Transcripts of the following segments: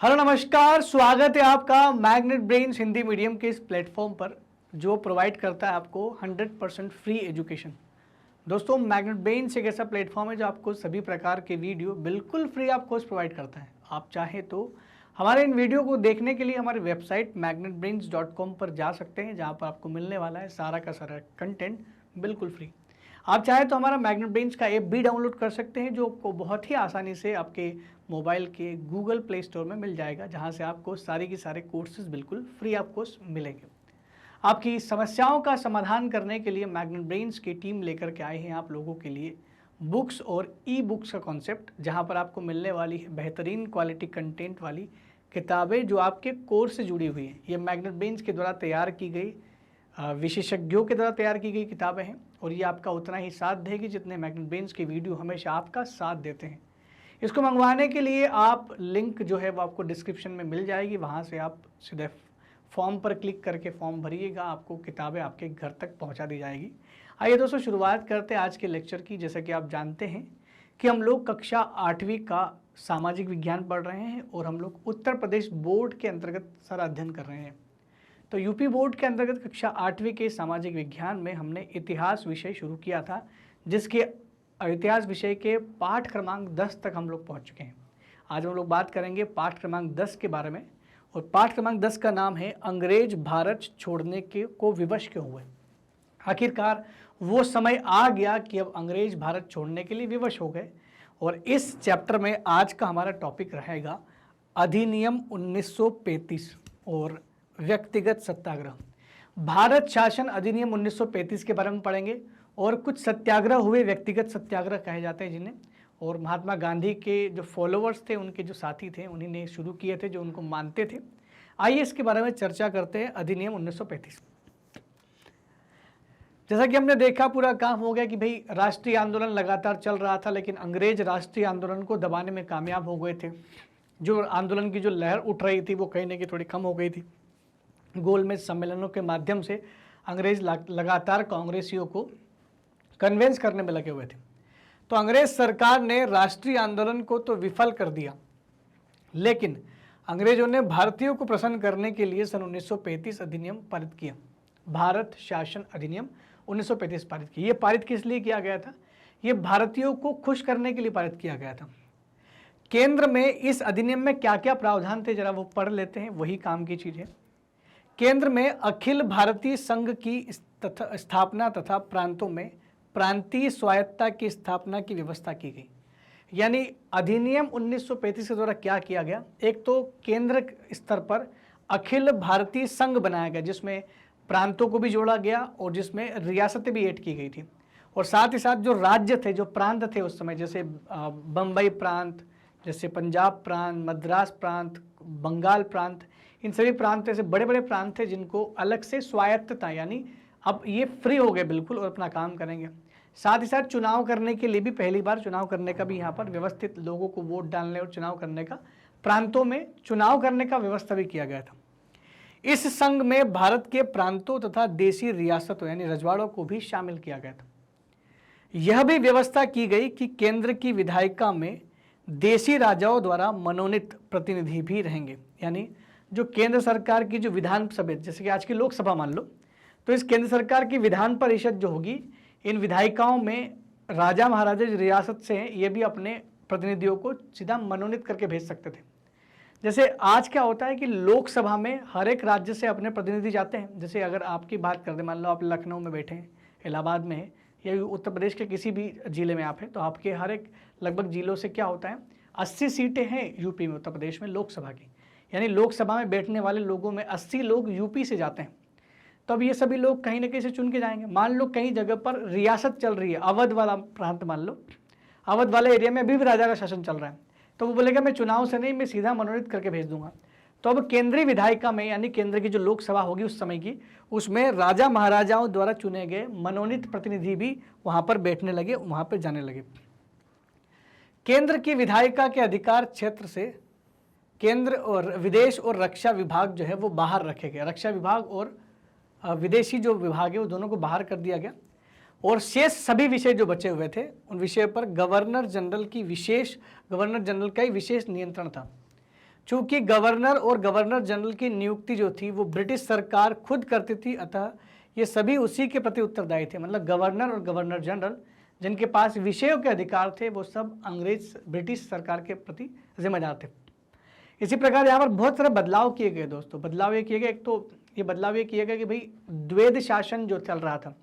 Hello नमस्कार, स्वागत है आपका मैग्नेट ब्रेन्स हिंदी मीडियम के इस प्लेटफॉर्म पर जो प्रोवाइड करता है आपको 100% फ्री एजुकेशन। दोस्तों, मैग्नेट ब्रेन्स एक ऐसा प्लेटफॉर्म है जो आपको सभी प्रकार के वीडियो बिल्कुल फ्री ऑफ कॉस्ट प्रोवाइड करता है। आप चाहें तो हमारे इन वीडियो को देखने के लिए हमारी वेबसाइट magnetbrains.com पर जा सकते हैं, जहाँ पर आपको मिलने वाला है सारा का सारा कंटेंट बिल्कुल फ्री। आप चाहें तो हमारा मैग्नेट ब्रेन्स का ऐप भी डाउनलोड कर सकते हैं, जो आपको बहुत ही आसानी से आपके मोबाइल के गूगल प्ले स्टोर में मिल जाएगा, जहां से आपको सारे के सारे कोर्सेज बिल्कुल फ्री ऑफ कॉस्ट मिलेंगे। आपकी समस्याओं का समाधान करने के लिए मैग्नेट ब्रेन्स की टीम लेकर के आए हैं आप लोगों के लिए बुक्स और ई बुक्स का कॉन्सेप्ट, जहां पर आपको मिलने वाली है बेहतरीन क्वालिटी कंटेंट वाली किताबें जो आपके कोर्स से जुड़ी हुई हैं। ये मैग्नेट ब्रेन्स के द्वारा तैयार की गई, विशेषज्ञों के द्वारा तैयार की गई किताबें हैं, और ये आपका उतना ही साथ देगी जितने मैग्नेट ब्रेन्स की वीडियो हमेशा आपका साथ देते हैं। इसको मंगवाने के लिए आप लिंक जो है वो आपको डिस्क्रिप्शन में मिल जाएगी, वहाँ से आप सीधे फॉर्म पर क्लिक करके फॉर्म भरिएगा, आपको किताबें आपके घर तक पहुँचा दी जाएगी। आइए दोस्तों, शुरुआत करते हैं आज के लेक्चर की। जैसा कि आप जानते हैं कि हम लोग कक्षा 8वीं का सामाजिक विज्ञान पढ़ रहे हैं और हम लोग उत्तर प्रदेश बोर्ड के अंतर्गत सारा अध्ययन कर रहे हैं। तो यूपी बोर्ड के अंतर्गत कक्षा 8वीं के सामाजिक विज्ञान में हमने इतिहास विषय शुरू किया था, जिसके इतिहास विषय के पाठ क्रमांक 10 तक हम लोग पहुंच चुके हैं। आज हम लोग बात करेंगे पाठ क्रमांक 10 के बारे में, और पाठ क्रमांक 10 का नाम है अंग्रेज भारत छोड़ने के को विवश क्यों हुए। आखिरकार वो समय आ गया कि अब अंग्रेज भारत छोड़ने के लिए विवश हो गए, और इस चैप्टर में आज का हमारा टॉपिक रहेगा अधिनियम 1935 और व्यक्तिगत सत्याग्रह। भारत शासन अधिनियम 1935 के बारे में पढ़ेंगे, और कुछ सत्याग्रह हुए, व्यक्तिगत सत्याग्रह कहे जाते हैं जिन्हें, और महात्मा गांधी के जो फॉलोअर्स थे, उनके जो साथी थे, उन्हीं ने शुरू किए थे, जो उनको मानते थे। आइए इसके बारे में चर्चा करते हैं। अधिनियम 1935, जैसा कि हमने देखा, पूरा काम हो गया कि भाई राष्ट्रीय आंदोलन लगातार चल रहा था, लेकिन अंग्रेज राष्ट्रीय आंदोलन को दबाने में कामयाब हो गए थे। जो आंदोलन की जो लहर उठ रही थी वो कहीं ना कहीं थोड़ी कम हो गई थी। गोलमेज सम्मेलनों के माध्यम से अंग्रेज लगातार कांग्रेसियों को कन्वेंस करने में लगे हुए थे। तो अंग्रेज सरकार ने राष्ट्रीय आंदोलन को तो विफल कर दिया, लेकिन अंग्रेजों ने भारतीयों को प्रसन्न करने के लिए सन 1935 अधिनियम पारित किया। भारत शासन अधिनियम 1935 पारित किया। ये पारित किस लिए किया गया था? ये भारतीयों को खुश करने के लिए पारित किया गया था। केंद्र में इस अधिनियम में क्या क्या प्रावधान थे, जरा वो पढ़ लेते हैं, वही काम की चीज है। केंद्र में अखिल भारतीय संघ की स्थापना तथा प्रांतों में प्रांतीय स्वायत्तता की स्थापना की व्यवस्था की गई। यानी अधिनियम 1935 के द्वारा क्या किया गया, एक तो केंद्र स्तर पर अखिल भारतीय संघ बनाया गया, जिसमें प्रांतों को भी जोड़ा गया और जिसमें रियासतें भी ऐड की गई थी, और साथ ही साथ जो राज्य थे, जो प्रांत थे उस समय, जैसे बम्बई प्रांत, जैसे पंजाब प्रांत, मद्रास प्रांत, बंगाल प्रांत, इन सभी प्रांत ऐसे बड़े बड़े प्रांत थे जिनको अलग से स्वायत्तता, यानी अब ये फ्री हो गए बिल्कुल और अपना काम करेंगे। साथ ही साथ चुनाव करने के लिए भी, पहली बार चुनाव करने का भी यहाँ पर व्यवस्थित, लोगों को वोट डालने और चुनाव करने का, प्रांतों में चुनाव करने का व्यवस्था भी किया गया था। इस संघ में भारत के प्रांतों तथा देशी रियासतों यानी रजवाड़ों को भी शामिल किया गया था। यह भी व्यवस्था की गई कि केंद्र की विधायिका में देशी राजाओं द्वारा मनोनीत प्रतिनिधि भी रहेंगे। यानी जो केंद्र सरकार की जो विधानसभा, जैसे कि आज की लोकसभा मान लो, तो इस केंद्र सरकार की विधान परिषद जो होगी, इन विधायिकाओं में राजा महाराजा जो रियासत से हैं, ये भी अपने प्रतिनिधियों को सीधा मनोनीत करके भेज सकते थे। जैसे आज क्या होता है कि लोकसभा में हर एक राज्य से अपने प्रतिनिधि जाते हैं। जैसे अगर आपकी बात कर दें, मान लो आप लखनऊ में बैठे हैं, इलाहाबाद में है, या उत्तर प्रदेश के किसी भी जिले में आप हैं, तो आपके हर एक लगभग जिलों से क्या होता है, 80 सीटें हैं यूपी में, उत्तर प्रदेश में लोकसभा की। यानी लोकसभा में बैठने वाले लोगों में 80 लोग यूपी से जाते हैं। तो अब ये सभी लोग कहीं ना कहीं से चुन के जाएंगे। मान लो कहीं जगह पर रियासत चल रही है, अवध वाला प्रांत मान लो, अवध वाले एरिया में अभी भी राजा का शासन चल रहा है, तो वो बोलेगा मैं चुनाव से नहीं, मैं सीधा मनोनीत करके भेज दूंगा। तो अब केंद्रीय विधायिका में, यानी केंद्र की जो लोकसभा होगी उस समय की, उसमें राजा महाराजाओं द्वारा चुने गए मनोनीत प्रतिनिधि भी वहां पर बैठने लगे, वहां पर जाने लगे। केंद्र की विधायिका के अधिकार क्षेत्र से केंद्र और विदेश और रक्षा विभाग जो है वो बाहर रखे गए। रक्षा विभाग और विदेशी जो विभाग है वो दोनों को बाहर कर दिया गया, और शेष सभी विषय जो बचे हुए थे उन विषय पर गवर्नर जनरल का ही विशेष नियंत्रण था। चूंकि गवर्नर और गवर्नर जनरल की नियुक्ति जो थी वो ब्रिटिश सरकार खुद करती थी, अतः ये सभी उसी के प्रति उत्तरदायी थे। मतलब गवर्नर और गवर्नर जनरल जिनके पास विषयों के अधिकार थे वो सब अंग्रेज ब्रिटिश सरकार के प्रति जिम्मेदार थे। इसी प्रकार यहाँ पर बहुत सारे बदलाव किए गए दोस्तों। बदलाव ये किए गए, एक तो ये बदलाव ये किया गया कि भाई द्वैध शासन जो चल रहा था,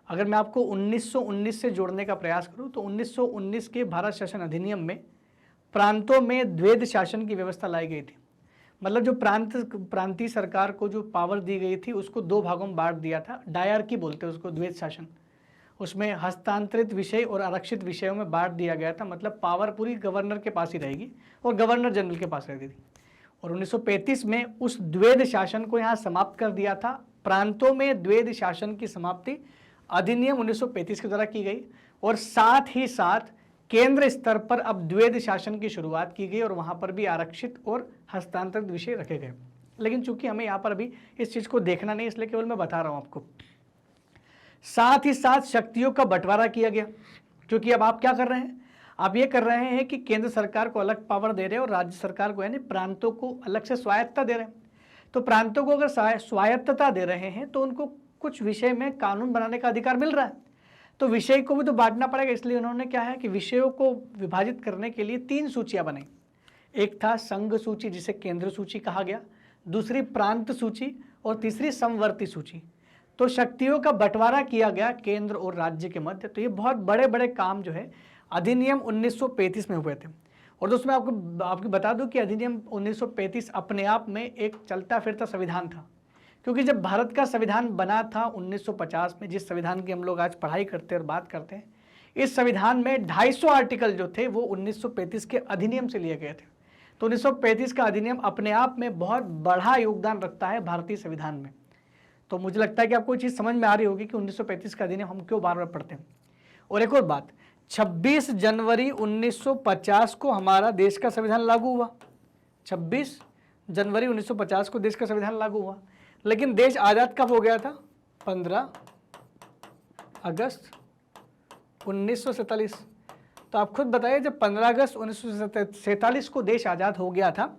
अगर मैं आपको 1919 से जोड़ने का प्रयास करूं तो 1919 के भारत शासन अधिनियम में प्रांतों में द्वैध शासन की व्यवस्था लाई गई थी। मतलब जो प्रांतीय सरकार को जो पावर दी गई थी उसको दो भागों में बांट दिया था। डायरकी बोलते हैं उसको, द्वैध शासन। उसमें हस्तांतरित विषय और आरक्षित विषयों में बांट दिया गया था। मतलब पावर पूरी गवर्नर के पास ही रहेगी और गवर्नर जनरल के पास रहती थी। और 1935 में उस द्वैध शासन को यहाँ समाप्त कर दिया था। प्रांतों में द्वैध शासन की समाप्ति अधिनियम 1935 के द्वारा की गई और साथ ही साथ केंद्र स्तर पर अब द्वैध शासन की शुरुआत की गई और वहां पर भी आरक्षित और हस्तांतरित विषय रखे गए। लेकिन चूंकि हमें यहाँ पर अभी इस चीज को देखना नहीं, इसलिए केवल मैं बता रहा हूं आपको। साथ ही साथ शक्तियों का बंटवारा किया गया, क्योंकि अब आप क्या कर रहे हैं, आप ये कर रहे हैं कि केंद्र सरकार को अलग पावर दे रहे हैं और राज्य सरकार को यानी प्रांतों को अलग से स्वायत्तता दे रहे हैं। तो प्रांतों को अगर स्वायत्तता दे रहे हैं तो उनको कुछ विषय में कानून बनाने का अधिकार मिल रहा है, तो विषय को भी तो बांटना पड़ेगा। इसलिए उन्होंने क्या है कि विषयों को विभाजित करने के लिए 3 सूचियां बनाई। एक था संघ सूची जिसे केंद्र सूची कहा गया, दूसरी प्रांत सूची और तीसरी समवर्ती सूची। तो शक्तियों का बंटवारा किया गया केंद्र और राज्य के मध्य। तो ये बहुत बड़े बड़े काम जो है अधिनियम 1935 में हुए थे। और दोस्तों मैं आपको बता दूं कि अधिनियम 1935 अपने आप में एक चलता फिरता संविधान था, क्योंकि जब भारत का संविधान बना था 1950 में, जिस संविधान की हम लोग आज पढ़ाई करते हैं और बात करते हैं, इस संविधान में 250 आर्टिकल जो थे वो 1935 के अधिनियम से लिए गए थे। तो 1935 का अधिनियम अपने आप में बहुत बड़ा योगदान रखता है भारतीय संविधान में। तो मुझे लगता है कि आपको ये चीज़ समझ में आ रही होगी कि 1935 का अधिनियम हम क्यों बार बार पढ़ते हैं। और एक और बात, 26 जनवरी 1950 को हमारा देश का संविधान लागू हुआ। 26 जनवरी 1950 को देश का संविधान लागू हुआ, लेकिन देश आज़ाद कब हो गया था? 15 अगस्त 1947। तो आप खुद बताइए, जब 15 अगस्त 1947 को देश आज़ाद हो गया था,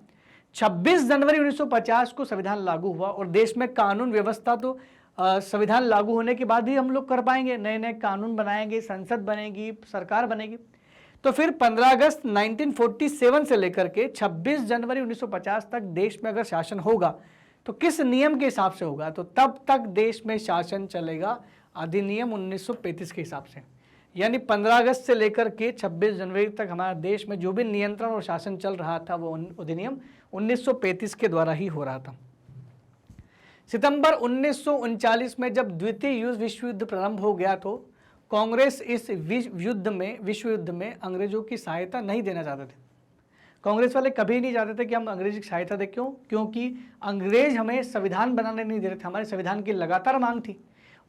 26 जनवरी 1950 को संविधान लागू हुआ और देश में कानून व्यवस्था तो संविधान लागू होने के बाद ही हम लोग कर पाएंगे, नए नए कानून बनाएंगे, संसद बनेगी, सरकार बनेगी। तो फिर 15 अगस्त 1947 से लेकर के 26 जनवरी 1950 तक देश में अगर शासन होगा तो किस नियम के हिसाब से होगा? तो तब तक देश में शासन चलेगा अधिनियम 1935 के हिसाब से। यानी 15 अगस्त से लेकर के 26 जनवरी तक हमारे देश में जो भी नियंत्रण और शासन चल रहा था वो अधिनियम 1935 के द्वारा ही हो रहा था। सितंबर 1939 में जब द्वितीय विश्व युद्ध प्रारंभ हो गया तो कांग्रेस इस विश्व युद्ध में अंग्रेजों की सहायता नहीं देना चाहते थे। कांग्रेस वाले कभी नहीं चाहते थे कि हम अंग्रेजी की सहायता दें। क्यों? क्योंकि अंग्रेज हमें संविधान बनाने नहीं दे रहे थे। हमारे संविधान की लगातार मांग थी।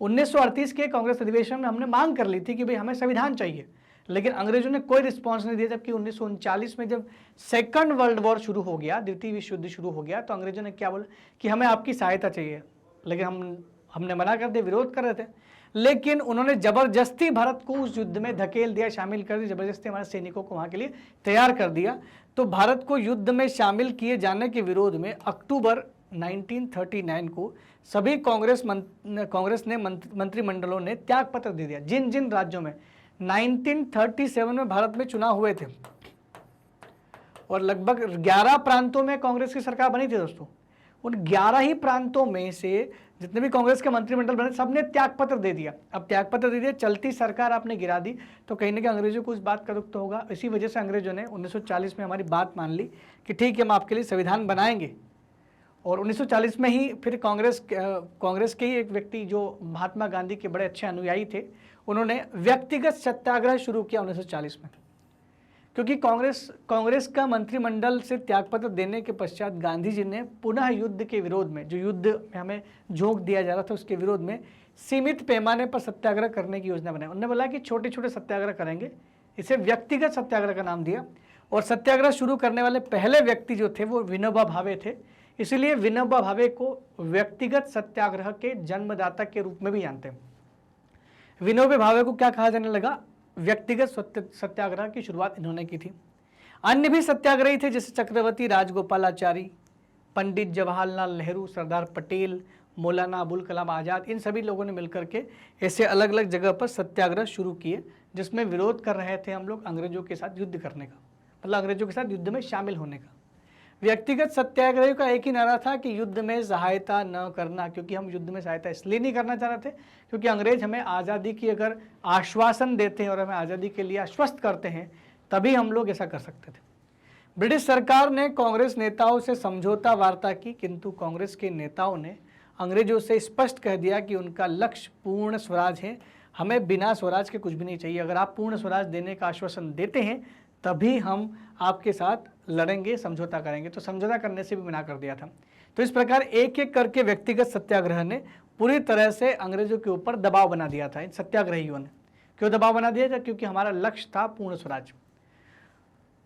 1938 के कांग्रेस अधिवेशन में हमने मांग कर ली थी कि भाई हमें संविधान चाहिए, लेकिन अंग्रेजों ने कोई रिस्पांस नहीं दिया। जबकि 1939 में जब सेकंड वर्ल्ड वॉर शुरू हो गया, द्वितीय विश्व युद्ध शुरू हो गया, तो अंग्रेजों ने क्या बोला कि हमें आपकी सहायता चाहिए, लेकिन हमने मना कर दिया, विरोध कर रहे थे। लेकिन उन्होंने जबरदस्ती भारत को उस युद्ध में धकेल दिया, शामिल कर दिया, जबरदस्ती हमारे सैनिकों को वहां के लिए तैयार कर दिया। तो भारत को युद्ध में शामिल किए जाने के विरोध में अक्टूबर 1939 को सभी कांग्रेस ने मंत्रिमंडलों ने त्याग पत्र दे दिया। जिन जिन राज्यों में 1937 में भारत में चुनाव हुए थे और लगभग 11 प्रांतों में कांग्रेस की सरकार बनी थी दोस्तों, उन 11 ही प्रांतों में से जितने भी कांग्रेस के मंत्रिमंडल बने सबने त्यागपत्र दे दिया। अब त्यागपत्र दे दिया, चलती सरकार आपने गिरा दी, तो कहीं ना कहीं अंग्रेजों को इस बात का दुख तो होगा। इसी वजह से अंग्रेजों ने 1940 में हमारी बात मान ली कि ठीक है, हम आपके लिए संविधान बनाएंगे। और 1940 में ही फिर कांग्रेस के ही एक व्यक्ति जो महात्मा गांधी के बड़े अच्छे अनुयायी थे, उन्होंने व्यक्तिगत सत्याग्रह शुरू किया 1940 में। क्योंकि कांग्रेस का मंत्रिमंडल से त्यागपत्र देने के पश्चात गांधी जी ने पुनः युद्ध के विरोध में, जो युद्ध में हमें झोंक दिया जा रहा था उसके विरोध में सीमित पैमाने पर सत्याग्रह करने की योजना बनाई। उन्होंने बोला कि छोटे छोटे सत्याग्रह करेंगे, इसे व्यक्तिगत सत्याग्रह का नाम दिया। और सत्याग्रह शुरू करने वाले पहले व्यक्ति जो थे वो विनोबा भावे थे, इसीलिए विनोबा भावे को व्यक्तिगत सत्याग्रह के जन्मदाता के रूप में भी जानते हैं। विनोबा भावे को क्या कहा जाने लगा? व्यक्तिगत सत्याग्रह की शुरुआत इन्होंने की थी। अन्य भी सत्याग्रही थे जैसे चक्रवर्ती राजगोपालाचारी, पंडित जवाहरलाल नेहरू, सरदार पटेल, मौलाना अबुल कलाम आज़ाद, इन सभी लोगों ने मिलकर के ऐसे अलग अलग जगह पर सत्याग्रह शुरू किए जिसमें विरोध कर रहे थे हम लोग अंग्रेजों के साथ युद्ध करने का, मतलब अंग्रेजों के साथ युद्ध में शामिल होने का। व्यक्तिगत सत्याग्रहियों का एक ही नारा था कि युद्ध में सहायता न करना, क्योंकि हम युद्ध में सहायता इसलिए नहीं करना चाह रहे थे क्योंकि अंग्रेज हमें आज़ादी की अगर आश्वासन देते हैं और हमें आज़ादी के लिए आश्वस्त करते हैं तभी हम लोग ऐसा कर सकते थे। ब्रिटिश सरकार ने कांग्रेस नेताओं से समझौता वार्ता की, किंतु कांग्रेस के नेताओं ने अंग्रेजों से स्पष्ट कह दिया कि उनका लक्ष्य पूर्ण स्वराज है, हमें बिना स्वराज के कुछ भी नहीं चाहिए। अगर आप पूर्ण स्वराज देने का आश्वासन देते हैं तभी हम आपके साथ लड़ेंगे, समझौता करेंगे। तो समझौता करने से भी मना कर दिया था। तो इस प्रकार एक एक करके व्यक्तिगत सत्याग्रह ने पूरी तरह से अंग्रेजों के ऊपर दबाव बना दिया था। इन सत्याग्रहियों ने क्यों दबाव बना दिया था? क्योंकि हमारा लक्ष्य था पूर्ण स्वराज।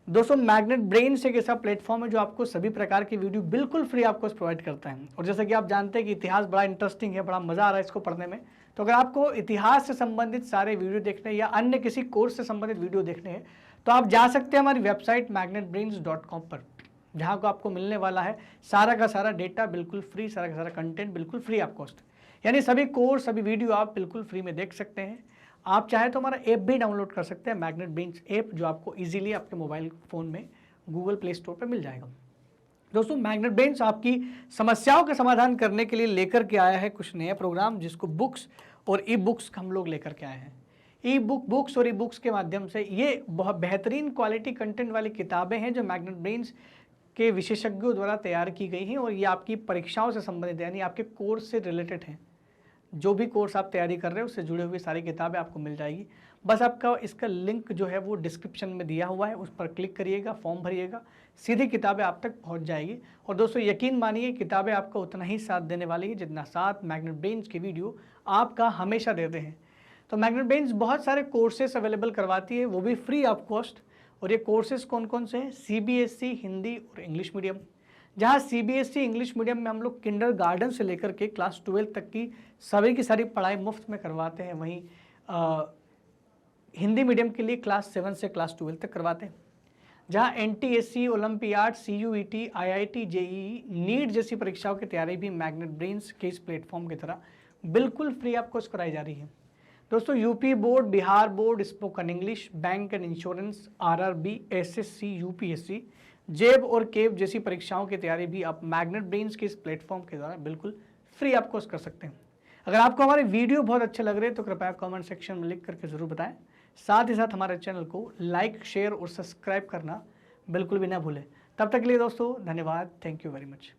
दोस्तों, मैग्नेट ब्रेन्स एक ऐसा प्लेटफॉर्म है जो आपको सभी प्रकार की वीडियो बिल्कुल फ्री आपको प्रोवाइड करता है। और जैसा कि आप जानते हैं कि इतिहास बड़ा इंटरेस्टिंग है, बड़ा मजा आ रहा है इसको पढ़ने में। तो अगर आपको इतिहास से संबंधित सारे वीडियो देखने या अन्य किसी कोर्स से संबंधित वीडियो देखने हैं तो आप जा सकते हैं हमारी वेबसाइट magnetbrains.com पर, जहाँ को आपको मिलने वाला है सारा का सारा डेटा बिल्कुल फ्री, सारा का सारा कंटेंट बिल्कुल फ्री ऑफ कॉस्ट, यानी सभी कोर्स सभी वीडियो आप बिल्कुल फ्री में देख सकते हैं। आप चाहे तो हमारा ऐप भी डाउनलोड कर सकते हैं, मैग्नेट ब्रेन्स ऐप, जो आपको इजीली आपके मोबाइल फ़ोन में गूगल प्ले स्टोर पर मिल जाएगा। दोस्तों, मैग्नेट ब्रेन्स आपकी समस्याओं का समाधान करने के लिए लेकर के आया है कुछ नया प्रोग्राम, जिसको बुक्स और ई बुक्स हम लोग लेकर के आए हैं। ई बुक्स और ई बुक्स के माध्यम से ये बहुत बेहतरीन क्वालिटी कंटेंट वाली किताबें हैं जो मैग्नेट ब्रेन्स के विशेषज्ञों द्वारा तैयार की गई हैं और ये आपकी परीक्षाओं से संबंधित है, यानी आपके कोर्स से रिलेटेड हैं। जो भी कोर्स आप तैयारी कर रहे हैं उससे जुड़ी हुई सारी किताबें आपको मिल जाएगी। बस आपका इसका लिंक जो है वो डिस्क्रिप्शन में दिया हुआ है, उस पर क्लिक करिएगा, फॉर्म भरिएगा, सीधी किताबें आप तक पहुंच जाएगी। और दोस्तों, यकीन मानिए किताबें आपका उतना ही साथ देने वाली है जितना साथ मैग्नेट ब्रेन्स की वीडियो आपका हमेशा देते हैं। तो मैग्नेट ब्रेन्स बहुत सारे कोर्सेस अवेलेबल करवाती है, वो भी फ्री ऑफ कॉस्ट। और ये कोर्सेज कौन कौन से हैं? CBSE, हिंदी और इंग्लिश मीडियम। जहाँ CBSE इंग्लिश मीडियम में हम लोग किंडरगार्टन से लेकर के क्लास 12 तक की सभी की सारी पढ़ाई मुफ्त में करवाते हैं। वहीं हिंदी मीडियम के लिए क्लास 7 से क्लास 12 तक करवाते हैं। जहाँ NTSC, olympiad, CUET, IIT, JEE, NEET जैसी परीक्षाओं की तैयारी भी मैग्नेट ब्रेन्स के इस प्लेटफॉर्म की तरह बिल्कुल फ्री आपको कराई जा रही है। दोस्तों, UP board, Bihar board, spoken English, bank and insurance, RRB, SSC, UPSC, जेब और केब जैसी परीक्षाओं की तैयारी भी आप मैग्नेट ब्रेन्स के इस प्लेटफॉर्म के द्वारा बिल्कुल फ्री आपको कर सकते हैं। अगर आपको हमारे वीडियो बहुत अच्छे लग रहे हैं तो कृपया कमेंट सेक्शन में लिख करके ज़रूर बताएं। साथ ही साथ हमारे चैनल को लाइक, शेयर और सब्सक्राइब करना बिल्कुल भी ना भूलें। तब तक के लिए दोस्तों धन्यवाद। Thank you very much.